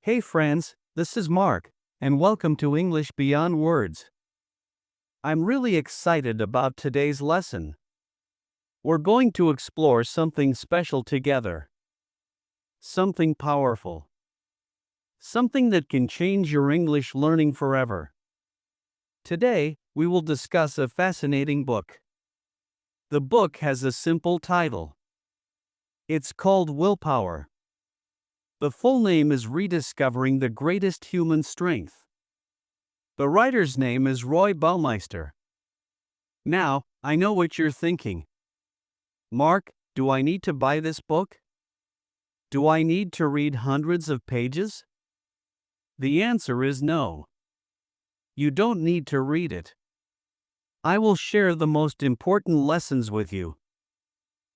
Hey friends, this is Mark, and welcome to English Beyond Words. I'm really excited about today's lesson. We're going to explore something special together. Something powerful. Something that can change your English learning forever. Today, we will discuss a fascinating book. The book has a simple title. It's called Willpower. The full name is Rediscovering the Greatest Human Strength. The writer's name is Roy Baumeister. Now, I know what you're thinking. Mark, do I need to buy this book? Do I need to read hundreds of pages? The answer is no. You don't need to read it. I will share the most important lessons with you.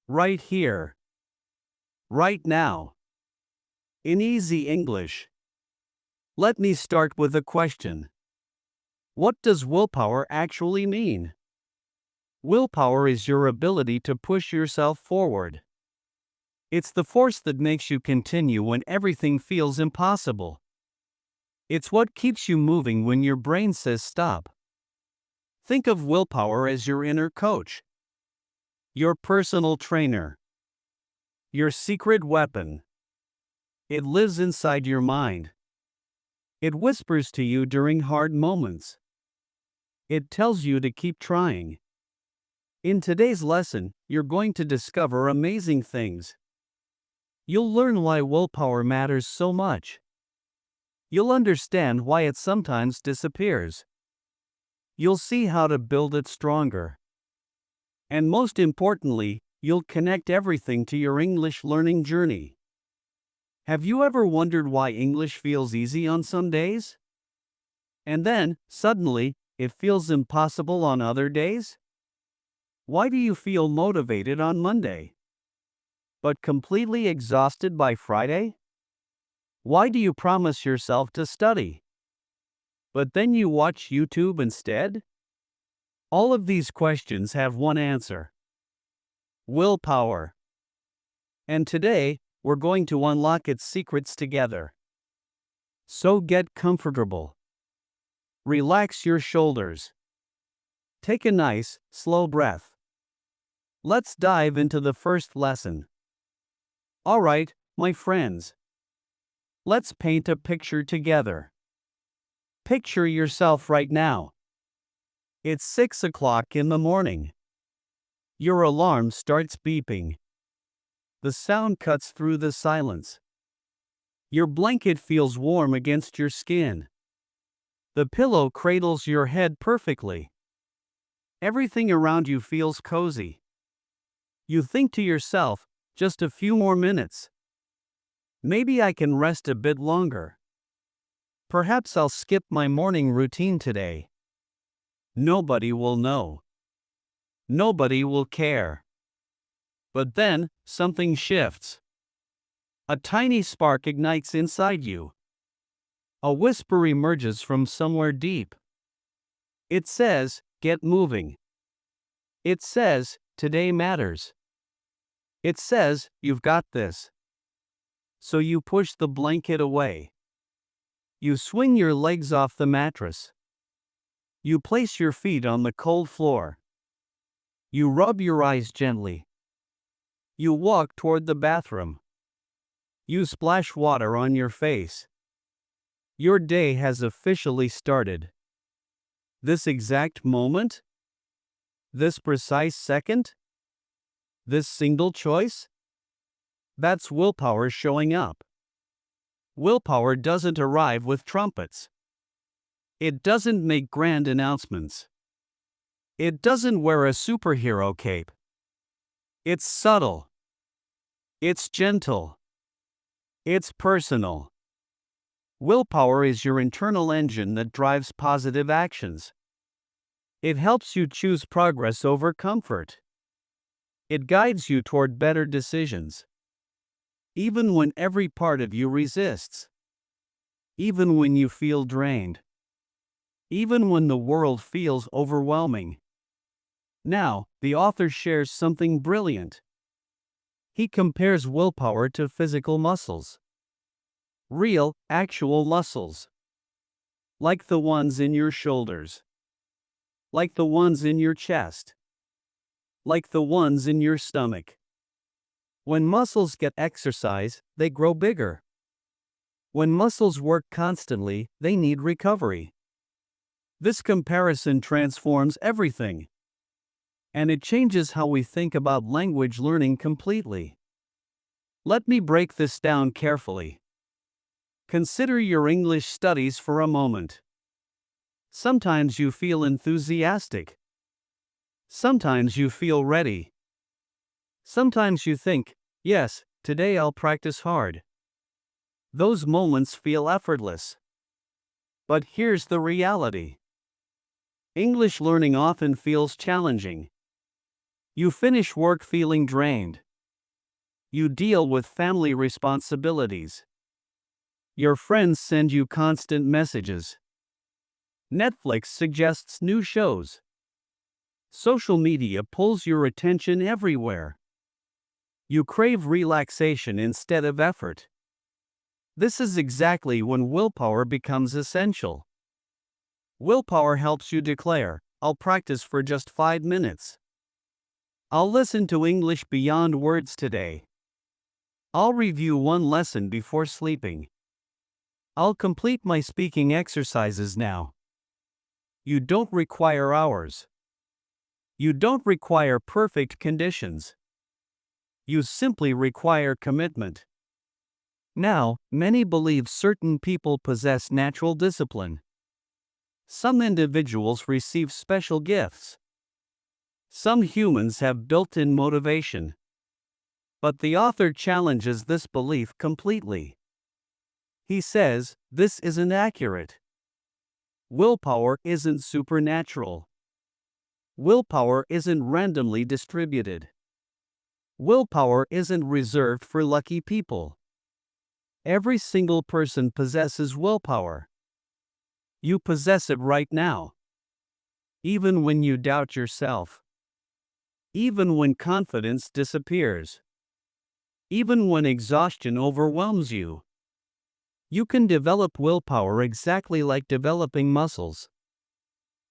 Right here. Right now. In easy English. Let me start with a question. What does willpower actually mean? Willpower is your ability to push yourself forward. It's the force that makes you continue when everything feels impossible. It's what keeps you moving when your brain says stop. Think of willpower as your inner coach, your personal trainer, your secret weapon. It lives inside your mind. It whispers to you during hard moments. It tells you to keep trying. In today's lesson, you're going to discover amazing things. You'll learn why willpower matters so much. You'll understand why it sometimes disappears. You'll see how to build it stronger. And most importantly, you'll connect everything to your English learning journey. Have you ever wondered why English feels easy on some days? And then, suddenly, it feels impossible on other days? Why do you feel motivated on Monday, but completely exhausted by Friday? Why do you promise yourself to study, but then you watch YouTube instead? All of these questions have one answer: willpower. And today, we're going to unlock its secrets together. So get comfortable. Relax your shoulders. Take a nice, slow breath. Let's dive into the first lesson. Alright, my friends. Let's paint a picture together. Picture yourself right now. It's 6 o'clock in the morning. Your alarm starts beeping. The sound cuts through the silence. Your blanket feels warm against your skin. The pillow cradles your head perfectly. Everything around you feels cozy. You think to yourself, just a few more minutes. Maybe I can rest a bit longer. Perhaps I'll skip my morning routine today. Nobody will know. Nobody will care. But then, something shifts. A tiny spark ignites inside you. A whisper emerges from somewhere deep. It says, get moving. It says, today matters. It says, you've got this. So you push the blanket away. You swing your legs off the mattress. You place your feet on the cold floor. You rub your eyes gently. You walk toward the bathroom. You splash water on your face. Your day has officially started. This exact moment? This precise second? This single choice? That's willpower showing up. Willpower doesn't arrive with trumpets. It doesn't make grand announcements. It doesn't wear a superhero cape. It's subtle. It's gentle. It's personal. Willpower is your internal engine that drives positive actions. It helps you choose progress over comfort. It guides you toward better decisions. Even when every part of you resists. Even when you feel drained. Even when the world feels overwhelming. Now, the author shares something brilliant. He compares willpower to physical muscles. Real, actual muscles. Like the ones in your shoulders. Like the ones in your chest. Like the ones in your stomach. When muscles get exercise, they grow bigger. When muscles work constantly, they need recovery. This comparison transforms everything. And it changes how we think about language learning completely. Let me break this down carefully. Consider your English studies for a moment. Sometimes you feel enthusiastic. Sometimes you feel ready. Sometimes you think, yes, today I'll practice hard. Those moments feel effortless. But here's the reality. English learning often feels challenging. You finish work feeling drained. You deal with family responsibilities. Your friends send you constant messages. Netflix suggests new shows. Social media pulls your attention everywhere. You crave relaxation instead of effort. This is exactly when willpower becomes essential. Willpower helps you declare, I'll practice for just 5 minutes. I'll listen to English beyond words today. I'll review one lesson before sleeping. I'll complete my speaking exercises now. You don't require hours. You don't require perfect conditions. You simply require commitment. Now, many believe certain people possess natural discipline. Some individuals receive special gifts. Some humans have built-in motivation. But the author challenges this belief completely. He says, this isn't accurate. Willpower isn't supernatural. Willpower isn't randomly distributed. Willpower isn't reserved for lucky people. Every single person possesses willpower. You possess it right now. Even when you doubt yourself. Even when confidence disappears. Even when exhaustion overwhelms you. You can develop willpower exactly like developing muscles.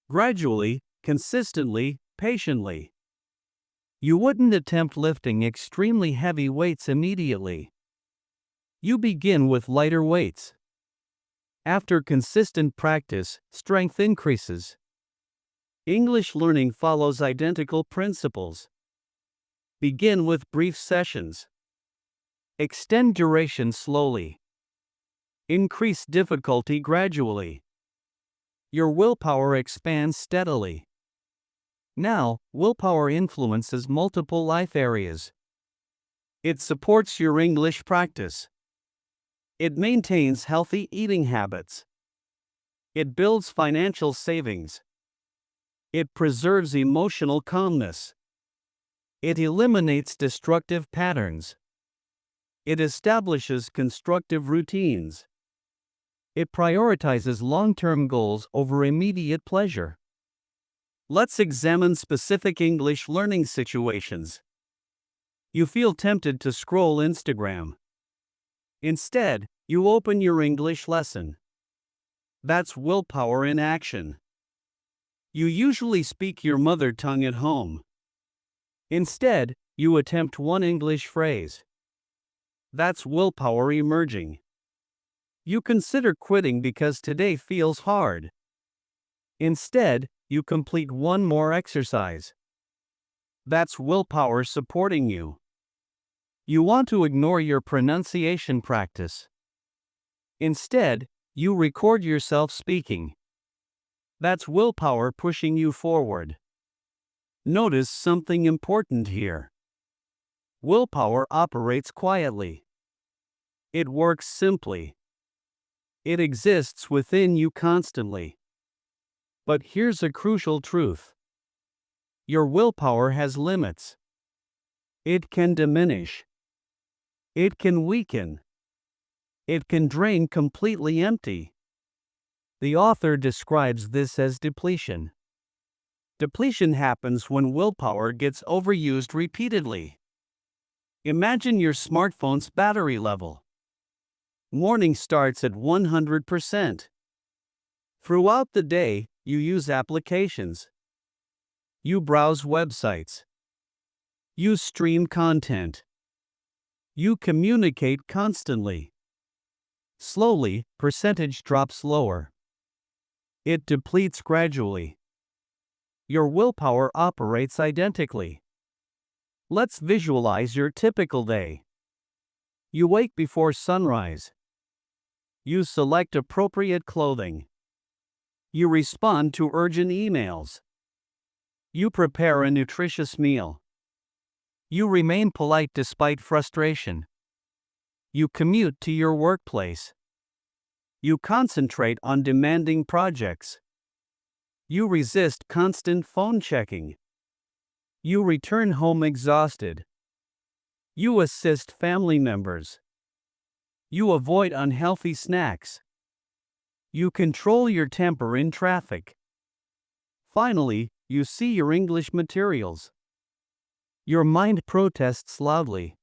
Gradually, consistently, patiently. You wouldn't attempt lifting extremely heavy weights immediately. You begin with lighter weights. After consistent practice, strength increases. English learning follows identical principles. Begin with brief sessions. Extend duration slowly. Increase difficulty gradually. Your willpower expands steadily. Now, willpower influences multiple life areas. It supports your English practice. It maintains healthy eating habits. It builds financial savings. It preserves emotional calmness. It eliminates destructive patterns. It establishes constructive routines. It prioritizes long-term goals over immediate pleasure. Let's examine specific English learning situations. You feel tempted to scroll Instagram. Instead, you open your English lesson. That's willpower in action. You usually speak your mother tongue at home. Instead, you attempt one English phrase. That's willpower emerging. You consider quitting because today feels hard. Instead, you complete one more exercise. That's willpower supporting you. You want to ignore your pronunciation practice. Instead, you record yourself speaking. That's willpower pushing you forward. Notice something important here. Willpower operates quietly. It works simply. It exists within you constantly. But here's a crucial truth. Your willpower has limits. It can diminish. It can weaken. It can drain completely empty. The author describes this as depletion. Depletion happens when willpower gets overused repeatedly. Imagine your smartphone's battery level. Morning starts at 100%. Throughout the day, you use applications. You browse websites. You stream content. You communicate constantly. Slowly, percentage drops lower. It depletes gradually. Your willpower operates identically. Let's visualize your typical day. You wake before sunrise. You select appropriate clothing. You respond to urgent emails. You prepare a nutritious meal. You remain polite despite frustration. You commute to your workplace. You concentrate on demanding projects. You resist constant phone checking. You return home exhausted. You assist family members. You avoid unhealthy snacks. You control your temper in traffic. Finally, you see your English materials. Your mind protests loudly.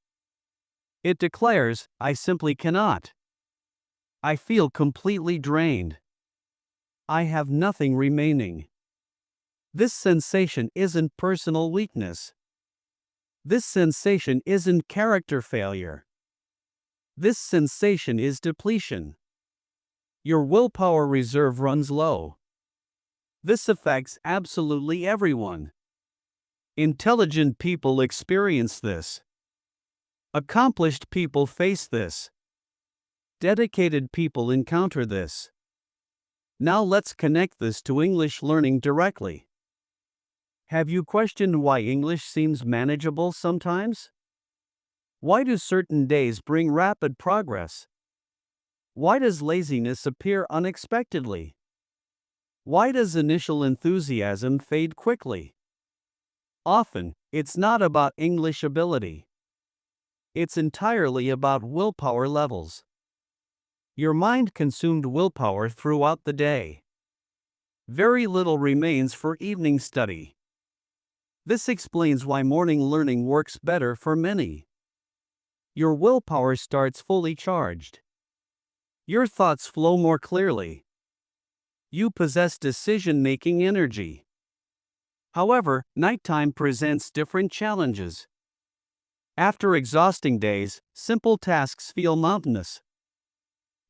It declares, "I simply cannot. I feel completely drained. I have nothing remaining." This sensation isn't personal weakness. This sensation isn't character failure. This sensation is depletion. Your willpower reserve runs low. This affects absolutely everyone. Intelligent people experience this. Accomplished people face this. Dedicated people encounter this. Now let's connect this to English learning directly. Have you questioned why English seems manageable sometimes? Why do certain days bring rapid progress? Why does laziness appear unexpectedly? Why does initial enthusiasm fade quickly? Often, it's not about English ability. It's entirely about willpower levels. Your mind-consumed willpower throughout the day. Very little remains for evening study. This explains why morning learning works better for many. Your willpower starts fully charged. Your thoughts flow more clearly. You possess decision-making energy. However, nighttime presents different challenges. After exhausting days, simple tasks feel mountainous.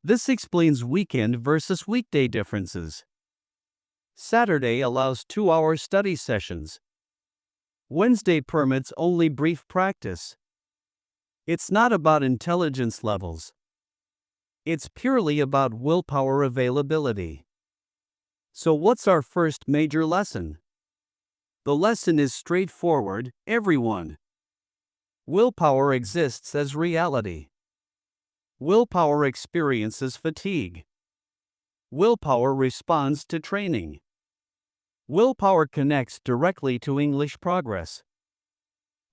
This explains weekend versus weekday differences. Saturday allows 2-hour study sessions. Wednesday permits only brief practice. It's not about intelligence levels. It's purely about willpower availability. So what's our first major lesson? The lesson is straightforward, everyone. Willpower exists as reality. Willpower experiences fatigue. Willpower responds to training. Willpower connects directly to English progress.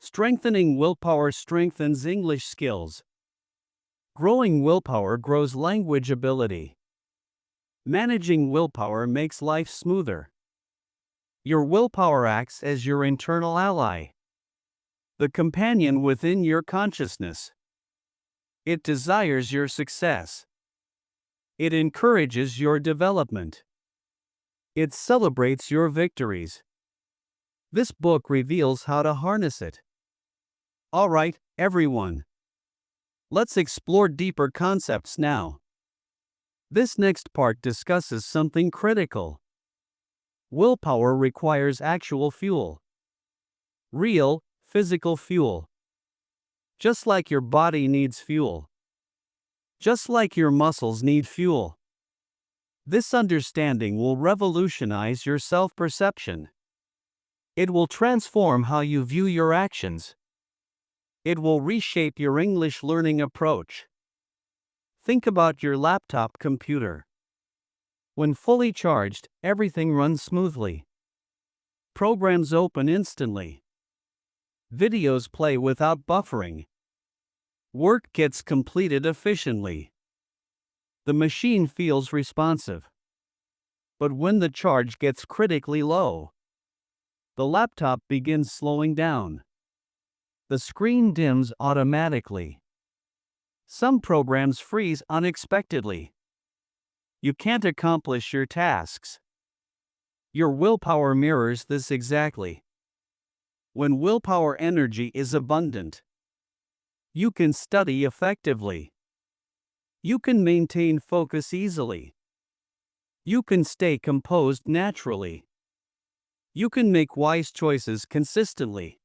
Strengthening willpower strengthens English skills. Growing willpower grows language ability. Managing willpower makes life smoother. Your willpower acts as your internal ally, the companion within your consciousness. It desires your success. It encourages your development. It celebrates your victories. This book reveals how to harness it. All right, everyone. Let's explore deeper concepts now. This next part discusses something critical. Willpower requires actual fuel. Real, physical fuel. Just like your body needs fuel. Just like your muscles need fuel. This understanding will revolutionize your self-perception. It will transform how you view your actions. It will reshape your English learning approach. Think about your laptop computer. When fully charged, everything runs smoothly. Programs open instantly. Videos play without buffering. Work gets completed efficiently. The machine feels responsive. But when the charge gets critically low, the laptop begins slowing down. The screen dims automatically. Some programs freeze unexpectedly. You can't accomplish your tasks. Your willpower mirrors this exactly. When willpower energy is abundant, you can study effectively. You can maintain focus easily. You can stay composed naturally. You can make wise choices consistently.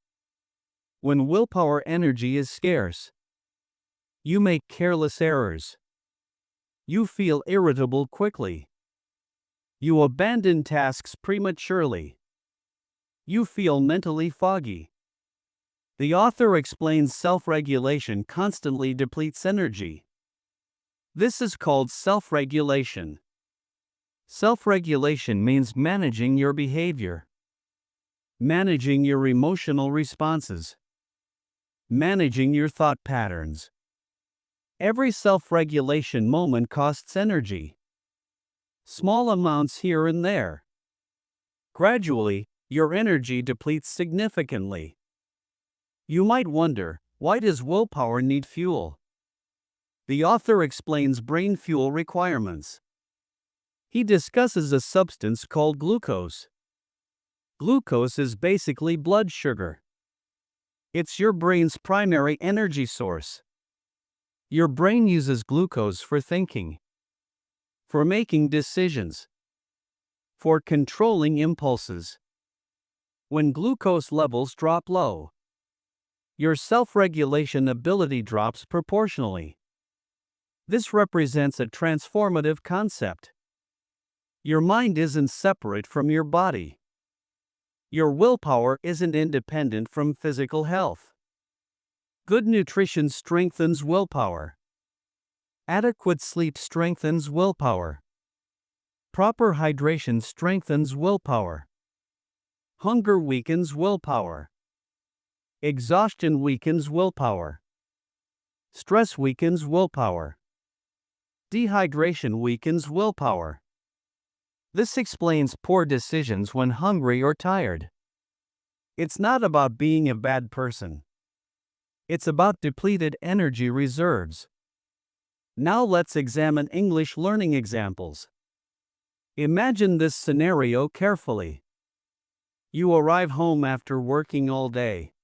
When willpower energy is scarce, you make careless errors. You feel irritable quickly. You abandon tasks prematurely. You feel mentally foggy. The author explains self-regulation constantly depletes energy. This is called self-regulation. Self-regulation means managing your behavior, managing your emotional responses, managing your thought patterns. Every self-regulation moment costs energy. Small amounts here and there. Gradually, your energy depletes significantly. You might wonder, why does willpower need fuel? The author explains brain fuel requirements. He discusses a substance called glucose. Glucose is basically blood sugar. It's your brain's primary energy source. Your brain uses glucose for thinking, for making decisions, for controlling impulses. When glucose levels drop low, your self-regulation ability drops proportionally. This represents a transformative concept. Your mind isn't separate from your body. Your willpower isn't independent from physical health. Good nutrition strengthens willpower. Adequate sleep strengthens willpower. Proper hydration strengthens willpower. Hunger weakens willpower. Exhaustion weakens willpower. Stress weakens willpower. Dehydration weakens willpower. This explains poor decisions when hungry or tired. It's not about being a bad person. It's about depleted energy reserves. Now let's examine English learning examples. Imagine this scenario carefully. You arrive home after working all day.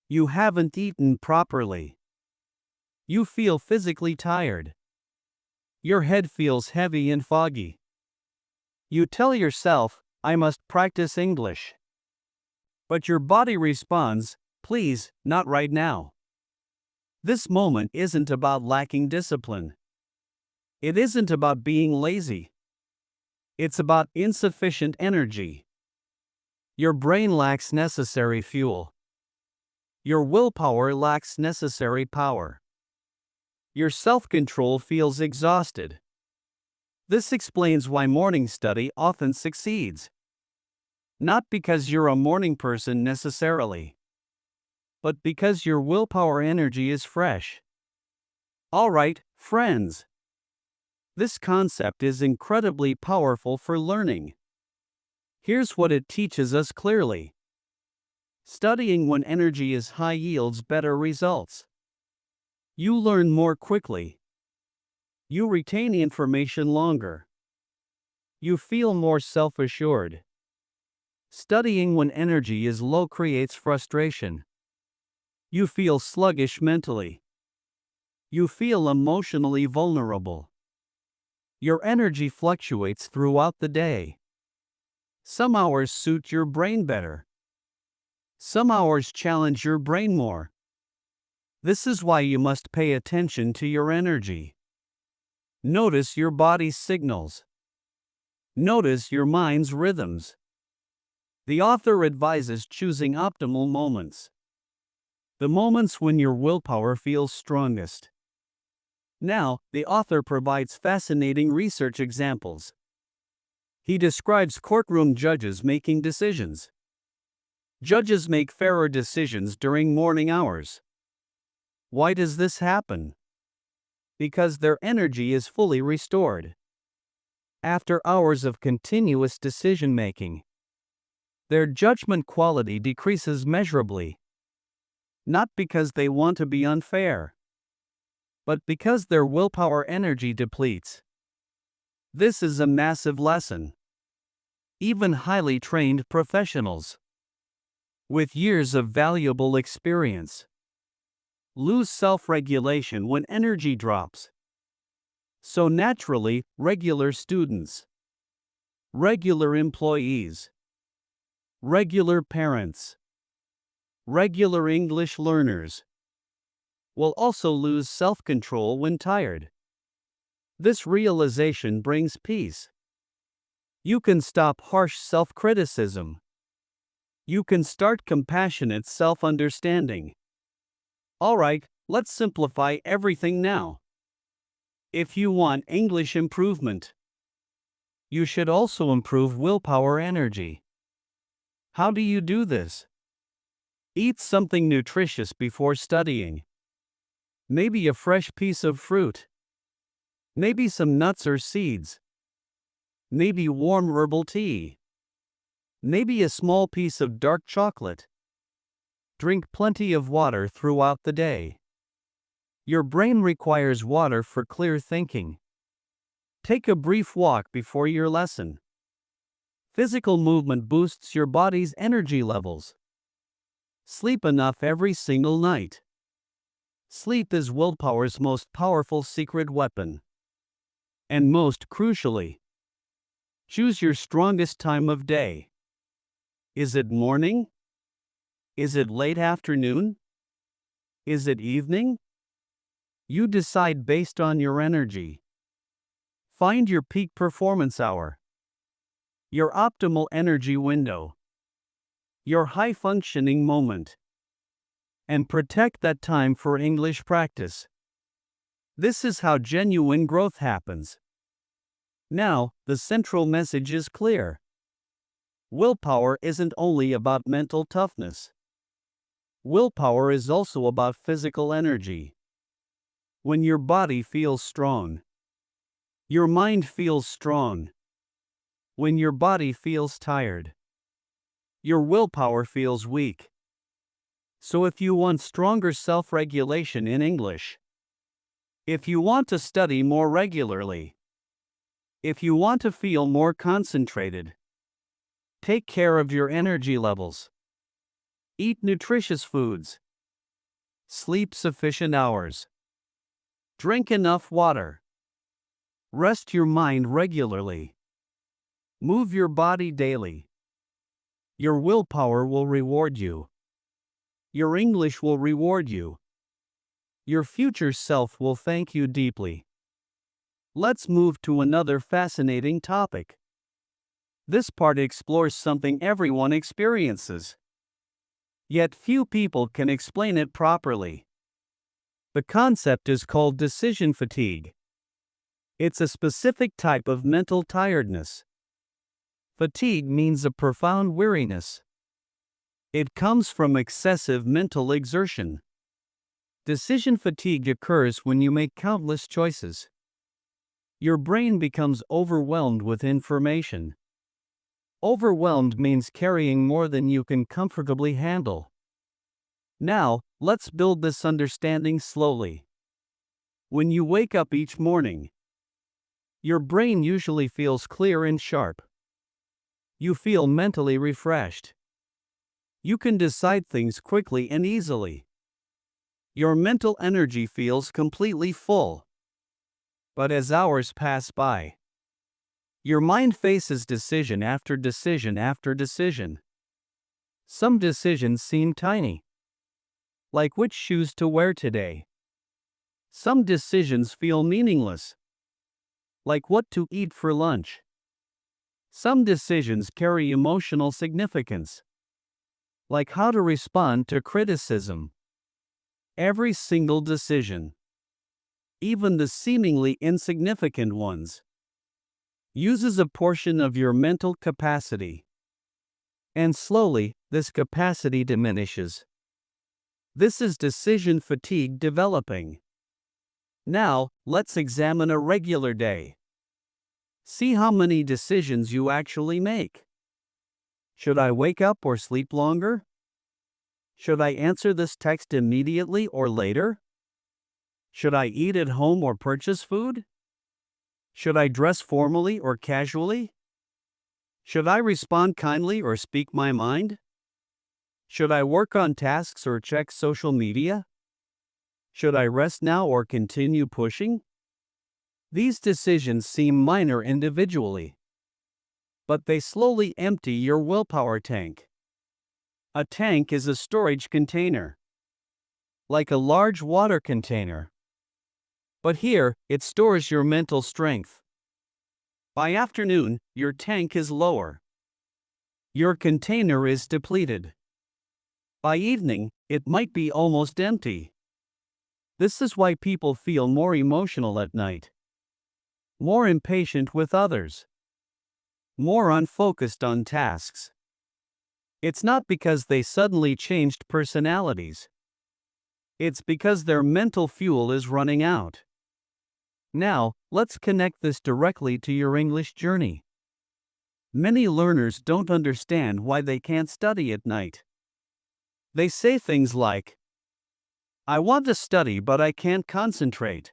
You haven't eaten properly. You feel physically tired. Your head feels heavy and foggy. You tell yourself, I must practice English. But your body responds, please, not right now. This moment isn't about lacking discipline. It isn't about being lazy. It's about insufficient energy. Your brain lacks necessary fuel. Your willpower lacks necessary power. Your self-control feels exhausted. This explains why morning study often succeeds. Not because you're a morning person necessarily, but because your willpower energy is fresh. Alright, friends. This concept is incredibly powerful for learning. Here's what it teaches us clearly. Studying when energy is high yields better results. You learn more quickly. You retain information longer. You feel more self-assured. Studying when energy is low creates frustration. You feel sluggish mentally. You feel emotionally vulnerable. Your energy fluctuates throughout the day. Some hours suit your brain better. Some hours challenge your brain more. This is why you must pay attention to your energy. Notice your body's signals. Notice your mind's rhythms. The author advises choosing optimal moments. The moments when your willpower feels strongest. Now, the author provides fascinating research examples. He describes courtroom judges making decisions. Judges make fairer decisions during morning hours. Why does this happen? Because their energy is fully restored. After hours of continuous decision-making, their judgment quality decreases measurably. Not because they want to be unfair, but because their willpower energy depletes. This is a massive lesson. Even highly trained professionals, with years of valuable experience, lose self-regulation when energy drops. So naturally, regular students, regular employees, regular parents, regular English learners will also lose self-control when tired. This realization brings peace. You can stop harsh self-criticism. You can start compassionate self-understanding. Alright, let's simplify everything now. If you want English improvement, you should also improve willpower energy. How do you do this? Eat something nutritious before studying. Maybe a fresh piece of fruit. Maybe some nuts or seeds. Maybe warm herbal tea. Maybe a small piece of dark chocolate. Drink plenty of water throughout the day. Your brain requires water for clear thinking. Take a brief walk before your lesson. Physical movement boosts your body's energy levels. Sleep enough every single night. Sleep is willpower's most powerful secret weapon. And most crucially, choose your strongest time of day. Is it morning? Is it late afternoon? Is it evening? You decide based on your energy. Find your peak performance hour, your optimal energy window, your high-functioning moment, and protect that time for English practice. This is how genuine growth happens. Now, the central message is clear. Willpower isn't only about mental toughness. Willpower is also about physical energy. When your body feels strong, your mind feels strong. When your body feels tired, your willpower feels weak. So if you want stronger self-regulation in English, if you want to study more regularly, if you want to feel more concentrated, take care of your energy levels. Eat nutritious foods. Sleep sufficient hours. Drink enough water. Rest your mind regularly. Move your body daily. Your willpower will reward you. Your English will reward you. Your future self will thank you deeply. Let's move to another fascinating topic. This part explores something everyone experiences, yet few people can explain it properly. The concept is called decision fatigue. It's a specific type of mental tiredness. Fatigue means a profound weariness. It comes from excessive mental exertion. Decision fatigue occurs when you make countless choices. Your brain becomes overwhelmed with information. Overwhelmed means carrying more than you can comfortably handle. Now, let's build this understanding slowly. When you wake up each morning, your brain usually feels clear and sharp. You feel mentally refreshed. You can decide things quickly and easily. Your mental energy feels completely full. But as hours pass by, your mind faces decision after decision after decision. Some decisions seem tiny, like which shoes to wear today. Some decisions feel meaningless, like what to eat for lunch. Some decisions carry emotional significance, like how to respond to criticism. Every single decision, even the seemingly insignificant ones, uses a portion of your mental capacity. And slowly, this capacity diminishes. This is decision fatigue developing. Now, let's examine a regular day. See how many decisions you actually make. Should I wake up or sleep longer? Should I answer this text immediately or later? Should I eat at home or purchase food? Should I dress formally or casually? Should I respond kindly or speak my mind? Should I work on tasks or check social media? Should I rest now or continue pushing? These decisions seem minor individually, but they slowly empty your willpower tank. A tank is a storage container, like a large water container. But here, it stores your mental strength. By afternoon, your tank is lower. Your container is depleted. By evening, it might be almost empty. This is why people feel more emotional at night, more impatient with others, more unfocused on tasks. It's not because they suddenly changed personalities. It's because their mental fuel is running out. Now, let's connect this directly to your English journey. Many learners don't understand why they can't study at night. They say things like, "I want to study but I can't concentrate.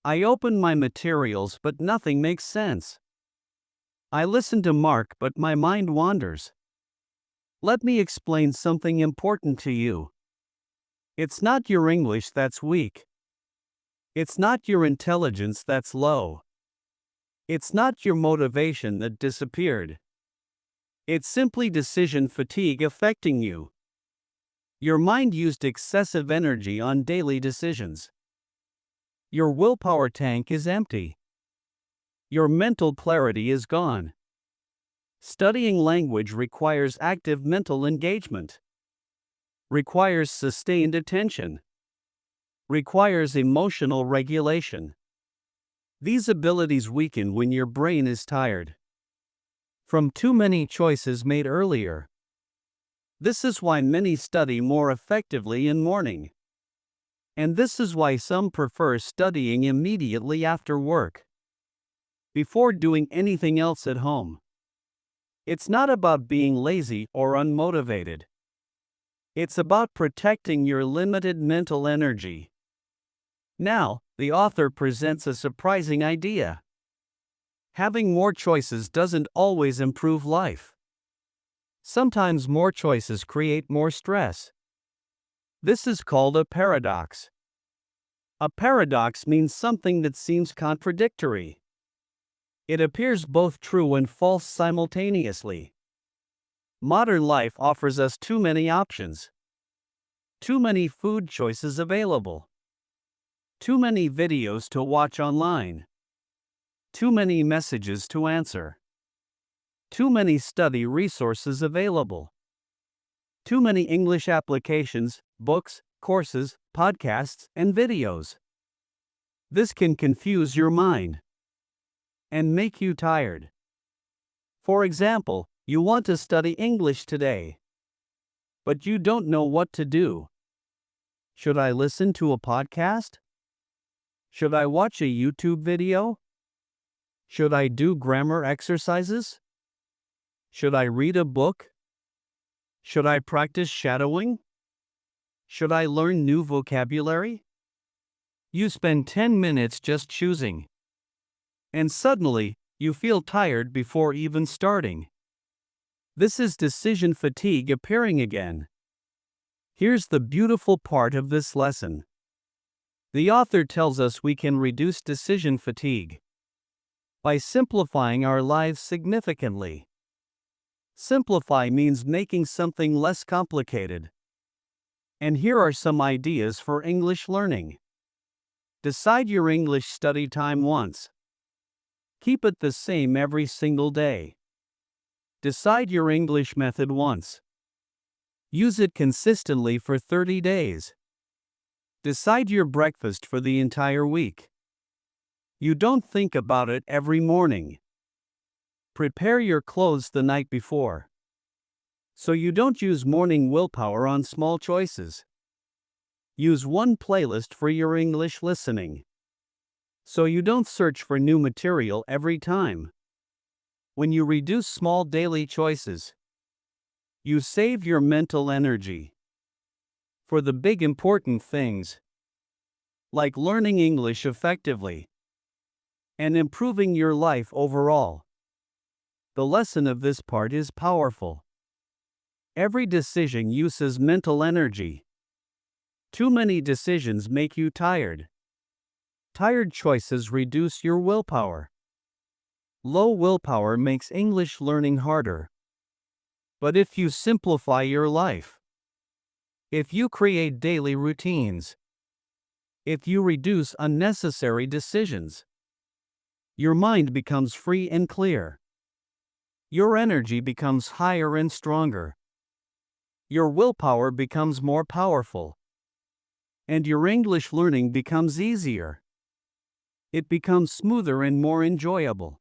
I open my materials but nothing makes sense. I listen to Mark but my mind wanders." Let me explain something important to you. It's not your English that's weak. It's not your intelligence that's low. It's not your motivation that disappeared. It's simply decision fatigue affecting you. Your mind used excessive energy on daily decisions. Your willpower tank is empty. Your mental clarity is gone. Studying language requires active mental engagement, requires sustained attention, requires emotional regulation. These abilities weaken when your brain is tired from too many choices made earlier. This is why many study more effectively in morning. And this is why some prefer studying immediately after work, before doing anything else at home. It's not about being lazy or unmotivated. It's about protecting your limited mental energy. Now, the author presents a surprising idea. Having more choices doesn't always improve life. Sometimes more choices create more stress. This is called a paradox. A paradox means something that seems contradictory. It appears both true and false simultaneously. Modern life offers us too many options. Too many food choices available. Too many videos to watch online. Too many messages to answer. Too many study resources available. Too many English applications, books, courses, podcasts, and videos. This can confuse your mind and make you tired. For example, you want to study English today, but you don't know what to do. Should I listen to a podcast? Should I watch a YouTube video? Should I do grammar exercises? Should I read a book? Should I practice shadowing? Should I learn new vocabulary? You spend 10 minutes just choosing. And suddenly, you feel tired before even starting. This is decision fatigue appearing again. Here's the beautiful part of this lesson. The author tells us we can reduce decision fatigue by simplifying our lives significantly. Simplify means making something less complicated. And here are some ideas for English learning. Decide your English study time once. Keep it the same every single day. Decide your English method once. Use it consistently for 30 days. Decide your breakfast for the entire week. You don't think about it every morning. Prepare your clothes the night before, so you don't use morning willpower on small choices. Use one playlist for your English listening, so you don't search for new material every time. When you reduce small daily choices, you save your mental energy for the big important things. like learning English effectively and improving your life overall. The lesson of this part is powerful. Every decision uses mental energy. Too many decisions make you tired. Tired choices reduce your willpower. Low willpower makes English learning harder. But if you simplify your life, if you create daily routines, if you reduce unnecessary decisions, your mind becomes free and clear. Your energy becomes higher and stronger. Your willpower becomes more powerful. And your English learning becomes easier. It becomes smoother and more enjoyable.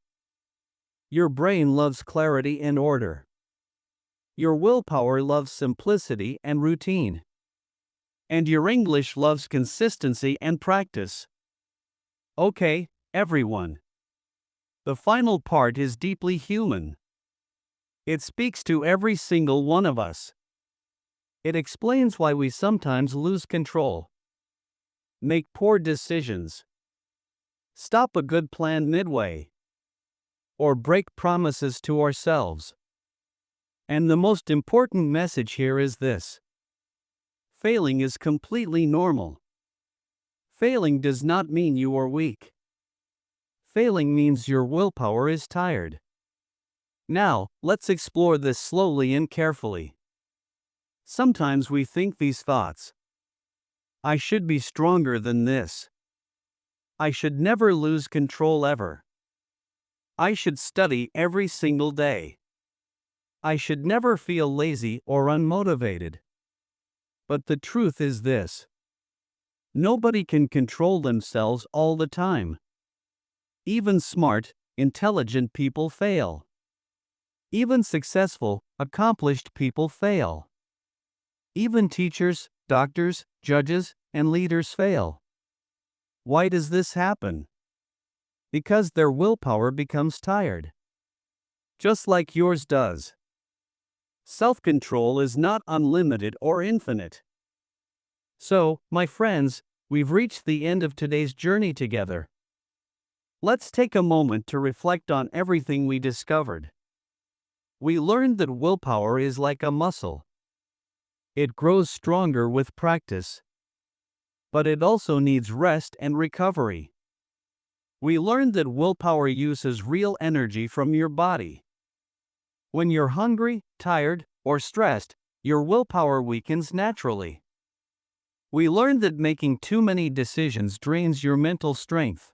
Your brain loves clarity and order. Your willpower loves simplicity and routine. And your English loves consistency and practice. Okay, everyone. The final part is deeply human. It speaks to every single one of us. It explains why we sometimes lose control, make poor decisions, stop a good plan midway, or break promises to ourselves. And the most important message here is this: failing is completely normal. Failing does not mean you are weak. Failing means your willpower is tired. Now, let's explore this slowly and carefully. Sometimes we think these thoughts: I should be stronger than this. I should never lose control ever. I should study every single day. I should never feel lazy or unmotivated. But the truth is this: nobody can control themselves all the time. Even smart, intelligent people fail. Even successful, accomplished people fail. Even teachers, doctors, judges, and leaders fail. Why does this happen? Because their willpower becomes tired. Just like yours does. Self-control is not unlimited or infinite. So, my friends, we've reached the end of today's journey together. Let's take a moment to reflect on everything we discovered. We learned that willpower is like a muscle. It grows stronger with practice. But it also needs rest and recovery. We learned that willpower uses real energy from your body. When you're hungry, tired, or stressed, your willpower weakens naturally. We learned that making too many decisions drains your mental strength.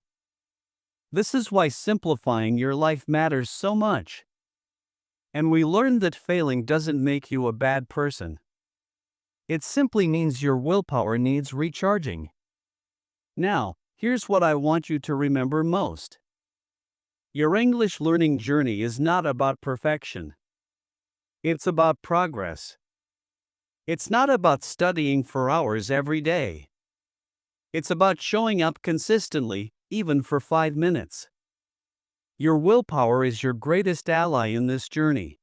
This is why simplifying your life matters so much. And we learned that failing doesn't make you a bad person. It simply means your willpower needs recharging. Now, here's what I want you to remember most. Your English learning journey is not about perfection. It's about progress. It's not about studying for hours every day. It's about showing up consistently, even for 5 minutes. Your willpower is your greatest ally in this journey.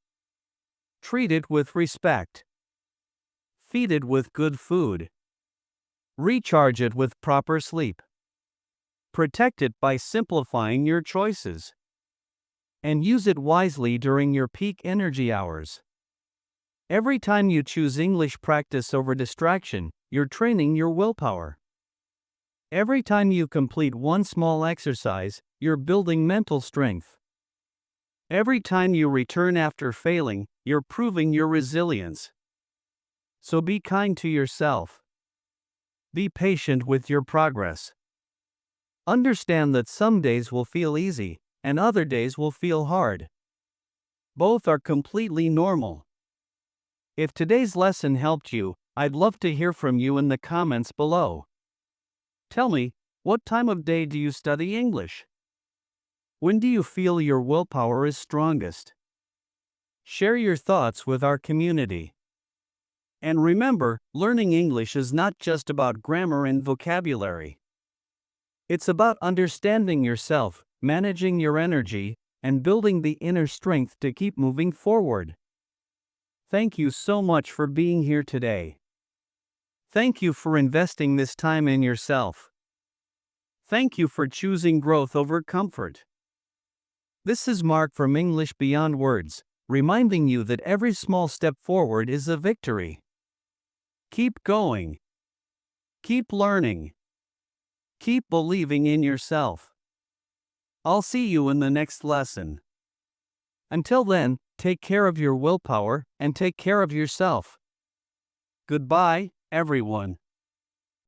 Treat it with respect. Feed it with good food. Recharge it with proper sleep. Protect it by simplifying your choices. And use it wisely during your peak energy hours. Every time you choose English practice over distraction, you're training your willpower. Every time you complete one small exercise, you're building mental strength. Every time you return after failing, you're proving your resilience. So be kind to yourself. Be patient with your progress. Understand that some days will feel easy, and other days will feel hard. Both are completely normal. If today's lesson helped you, I'd love to hear from you in the comments below. Tell me, what time of day do you study English? When do you feel your willpower is strongest? Share your thoughts with our community. And remember, learning English is not just about grammar and vocabulary. It's about understanding yourself, managing your energy, and building the inner strength to keep moving forward. Thank you so much for being here today. Thank you for investing this time in yourself. Thank you for choosing growth over comfort. This is Mark from English Beyond Words, reminding you that every small step forward is a victory. Keep going. Keep learning. Keep believing in yourself. I'll see you in the next lesson. Until then, take care of your willpower and take care of yourself. Goodbye, everyone.